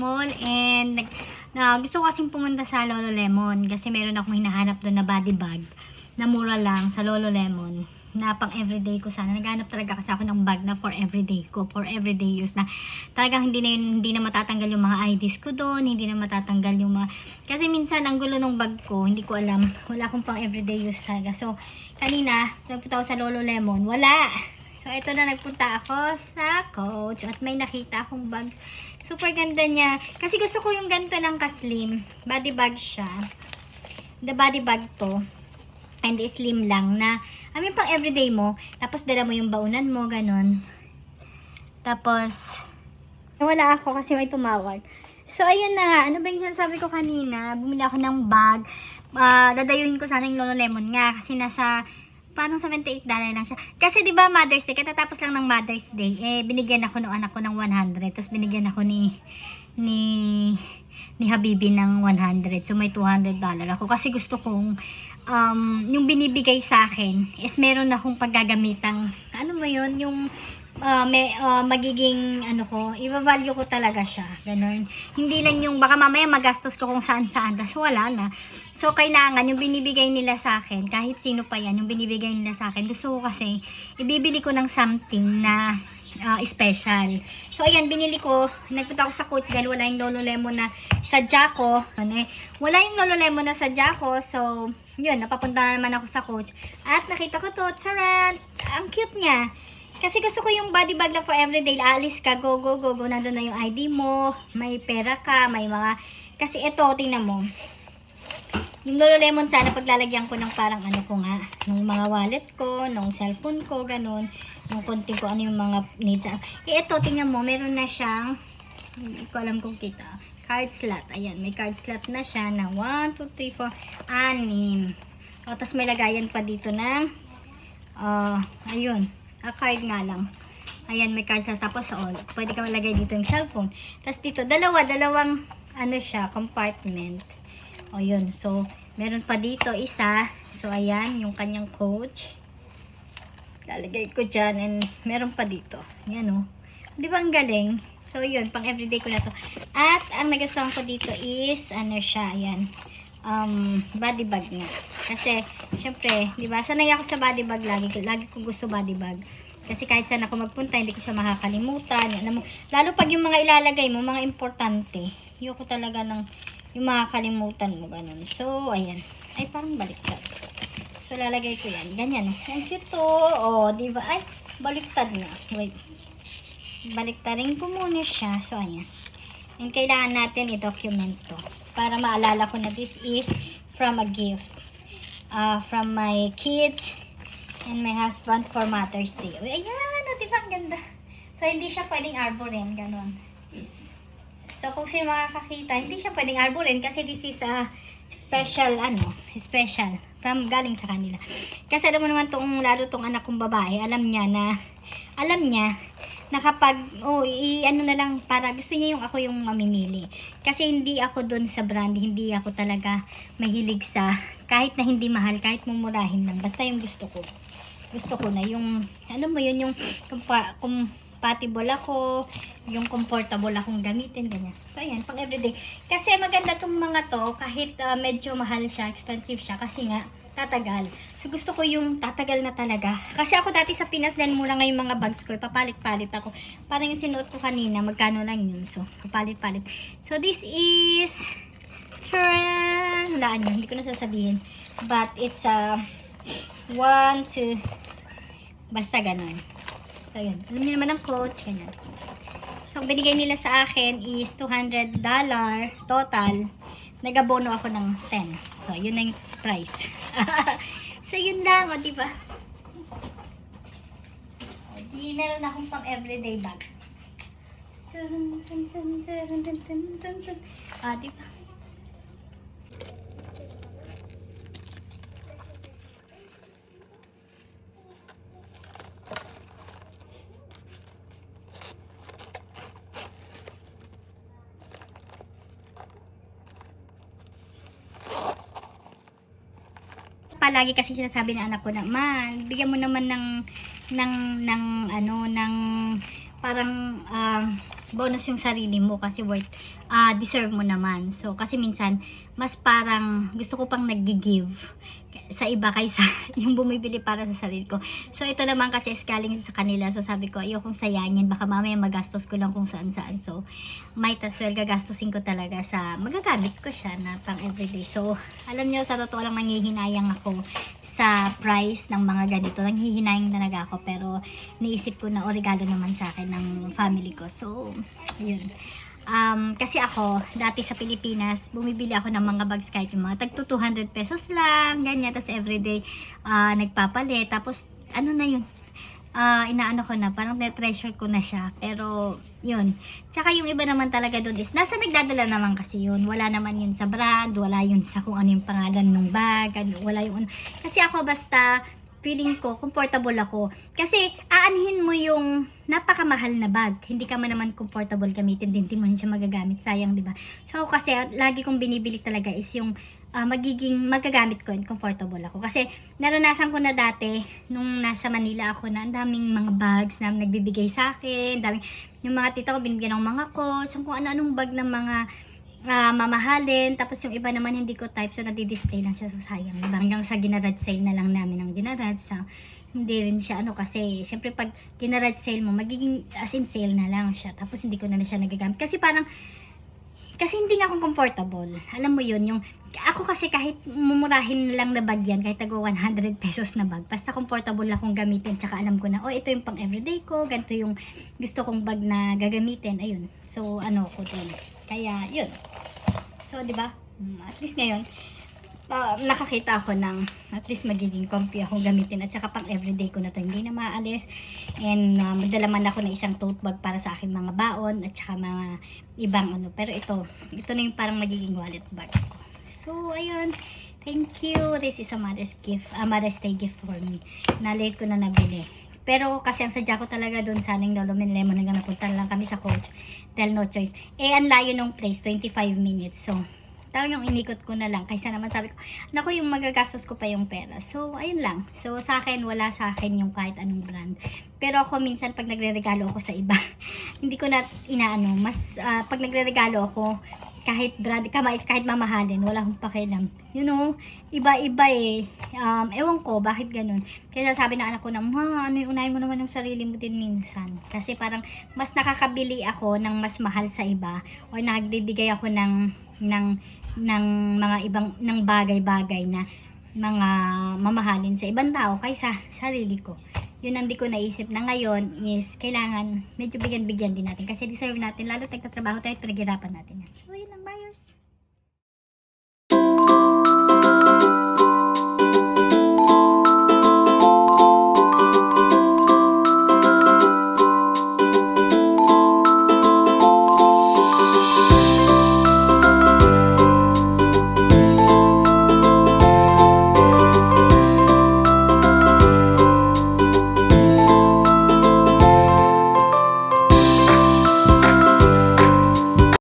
mall and gusto ko kasing pumunta sa Lululemon kasi meron akong hinahanap doon na body bag na mura lang sa Lululemon na pang everyday ko sana. Naghanap talaga kasi ako ng bag na for everyday ko, for everyday use na talagang hindi na matatanggal yung mga IDs ko doon, hindi na matatanggal yung mga, kasi minsan ang gulo ng bag ko, hindi ko alam, wala akong pang everyday use talaga. So, kanina, nagpunta ako sa Lululemon, wala. So, ito na nagpunta ako sa Coach at may nakita akong bag. Super ganda niya. Kasi gusto ko yung ganito lang ka-slim. Body bag siya. The body bag to. And slim lang na, pang everyday mo. Tapos, dala mo yung baunan mo, ganun. Tapos, wala ako kasi may tumawag. So, ayun na. Ano ba yung sinasabi ko kanina? Bumili ako ng bag. Dadayuhin ko sana yung Lululemon nga. Kasi nasa parang $78 lang siya. Kasi 'di ba Mother's Day, katatapos lang ng Mother's Day, binigyan ako ng anak ko ng 100, tapos binigyan ako ni Habibi ng 100. So may $200 ako kasi gusto kong yung binibigay sa akin is meron akong paggagamitang ano mo yun, yung magiging i-value ko talaga siya. Ganun. Hindi lang yung baka mamaya magastos ko kung saan-saan. Tapos wala na. So, kailangan yung binibigay nila sa akin, kahit sino pa yan, yung binibigay nila sa akin, gusto ko kasi, ibibili ko ng something na special. So, ayan, binili ko, nagpunta ako sa Coach dahil wala yung Lululemon na sadya ko. Wala yung Lululemon na sadya ko. So, yun, napapunta naman ako sa Coach. At nakita ko to, charan! Ang cute niya. Kasi gusto ko yung body bag na for everyday. Aalis ka, go. Nandun na yung ID mo, may pera ka, may mga, kasi ito, tingnan mo. Yung Lululemon sana paglalagyan ko ng parang ng mga wallet ko, ng cellphone ko, ganun. Yung konti ko, yung mga needs. Ito, tingnan mo, meron na siyang, hindi ko alam kung kita, card slot. Ayan, may card slot na siya na 1, 2, 3, 4, 6. O, tapos may lagayan pa dito ng, ayun, card nga lang. Ayan, may card slot. Tapos, pwede ka malagay dito yung cellphone. Tapos dito, dalawang, siya, compartment. O, yun. So, meron pa dito isa. So, ayan, yung kanyang Coach. Lalagay ko dyan. And, meron pa dito. Yan, o. Di ba ang galing? So, yun. Pang everyday ko na to. At, ang nagustuhan ko dito is, siya, ayan. Body bag nga. Kasi, syempre, di ba, sanay ako sa body bag lagi. Lagi ko gusto body bag. Kasi kahit saan ako magpunta, hindi ko siya makakalimutan. Alam mo, lalo pag yung mga ilalagay mo, mga importante. Ayoko talaga ng yung makakalimutan mo, ganun. So, ayan. Ay, parang baliktad. So, lalagay ko yan. Ganyan. Ang cute to. O, diba? Ay, baliktad na. Wait. Baliktarin ko muna siya. So, ayan. And kailangan natin i-document to. Para maalala ko na this is from a gift. From my kids and my husband for Mother's Day. Uy, ayan. Diba? Ang ganda. So, hindi siya pwedeng arborin. Ganun. So, kung sino makakakita, hindi siya pwedeng arborin kasi this is a special, special from galing sa kanila. Kasi alam mo naman lalo tong anak kong babae, alam niya na kapag, na lang, para gusto niya yung ako yung mamimili. Kasi hindi ako dun sa brand, hindi ako talaga mahilig sa, kahit na hindi mahal, kahit mumurahin lang, basta yung gusto ko. Gusto ko na yung, mo yun, yung compatible ako, yung comfortable akong gamitin, ganyan. So, ayan, pang everyday. Kasi maganda tong mga to, kahit medyo mahal siya, expensive siya, kasi nga, tatagal. So, gusto ko yung tatagal na talaga. Kasi ako dati sa Pinas, dahil mura nga yung mga bags ko, papalit-palit ako. Parang yung sinuot ko kanina, magkano lang yun. So, papalit-palit. So, this is, walaan yun, hindi ko na sasabihin. But, it's 1, 2, basta ganun. So, yun. Alam niyo naman ang Coach. Ganyan. So, binigay nila sa akin is $200 total. Nag-abono ako ng 10. So, yun na yung price. So, yun lang. O, diba? O, di meron akong pang everyday bag. Diba? Palagi kasi sinasabi ng anak ko na, bigyan mo naman ng parang bonus yung sarili mo kasi deserve mo naman. So, kasi minsan, mas parang gusto ko pang nag-give sa iba kaysa yung bumibili para sa sarili ko. So, ito naman kasi is galing sa kanila. So, sabi ko, ayokong sayangin. Baka mamaya magastos ko lang kung saan-saan. So, might as well gagastusin ko talaga sa magagamit ko siya na pang everyday. So, alam nyo, sa totoo lang nanghihinayang ako sa price ng mga ganito. Nanghihinayang talaga ako. Pero, naisip ko na regalo naman sa akin ng family ko. So, yun. Kasi ako, dati sa Pilipinas, bumibili ako ng mga bags kahit yung mga tagto 200 pesos lang, ganyan. Tapos everyday, nagpapalit. Tapos, ano na yun? Inaano ko na, parang na-treasure ko na siya. Pero, yun. Tsaka yung iba naman talaga doon is, nasa nagdadala naman kasi yun. Wala naman yun sa brand, wala yun sa kung ano yung pangalan ng bag, wala yung ano. Kasi ako basta, feeling ko, comfortable ako. Kasi, aanhin mo yung napakamahal na bag. Hindi ka man naman comfortable gamitin din. Hindi mo rin siya magagamit. Sayang, di ba? So, kasi, lagi kong binibili talaga is yung magiging magagamit ko and comfortable ako. Kasi, naranasan ko na dati, nung nasa Manila ako na, ang daming mga bags na nagbibigay sa akin. Daming, yung mga tita ko, binibigyan ng mga coats, kung ano-anong bag ng mga mamahalin, tapos yung iba naman hindi ko type, so nadi-display lang siya, so sayang, diba? Hanggang sa ginarage sale na lang namin ang ginarage, so hindi rin siya ano, kasi syempre pag ginarage sale mo, magiging as in sale na lang siya, tapos hindi ko na siya nagagamit, kasi parang hindi nga ako comfortable, alam mo yun, yung ako kasi kahit mumurahin lang na bag yan, kahit tago 100 pesos na bag, basta comfortable akong gamitin, tsaka alam ko na, oh ito yung pang everyday ko, ganito yung gusto kong bag na gagamitin, ayun, so ano ko dun, kaya yun. So, di ba? At least ngayon, nakakita ako ng at least magiging comfy akong gamitin at saka pang everyday ko na to, hindi na maalis. And magdala man ako ng isang tote bag para sa aking mga baon at saka mga ibang ano. Pero ito na yung parang magiging wallet bag ko. So, ayun. Thank you. This is a Mother's gift, a Mother's Day gift for me. Na-late ko na nabili. Pero kasi ang sadya ko talaga doon sa aning Lolomen Lemon hanggang napunta lang kami sa coach dahil no choice. Ang layo ng place, 25 minutes. So, talagang inikot ko na lang. Kaysa naman sabi ko, naku, yung magagastos ko pa yung pera. So, ayun lang. So, sa akin, wala sa akin yung kahit anong brand. Pero ako minsan, pag nagre-regalo ako sa iba, hindi ko na inaano. Mas, pag nagre-regalo ako, kahit brand, kahit mamahalin, wala akong pakialam. You know, iba-iba eh. Ewan ko, bakit ganun. Kaya sabi ng anak ko na, ma, ano yung unahin mo naman ng sarili mo din minsan. Kasi parang, mas nakakabili ako ng mas mahal sa iba, o nagbibigay ako ng mga ibang, ng bagay-bagay na mga mamahalin sa ibang tao kaysa sarili ko. Yun ang di ko naisip na ngayon is kailangan medyo bigyan-bigyan din natin kasi deserve natin, lalo nagtatrabaho tayo at pinaghirapan natin yan. So, yun lang.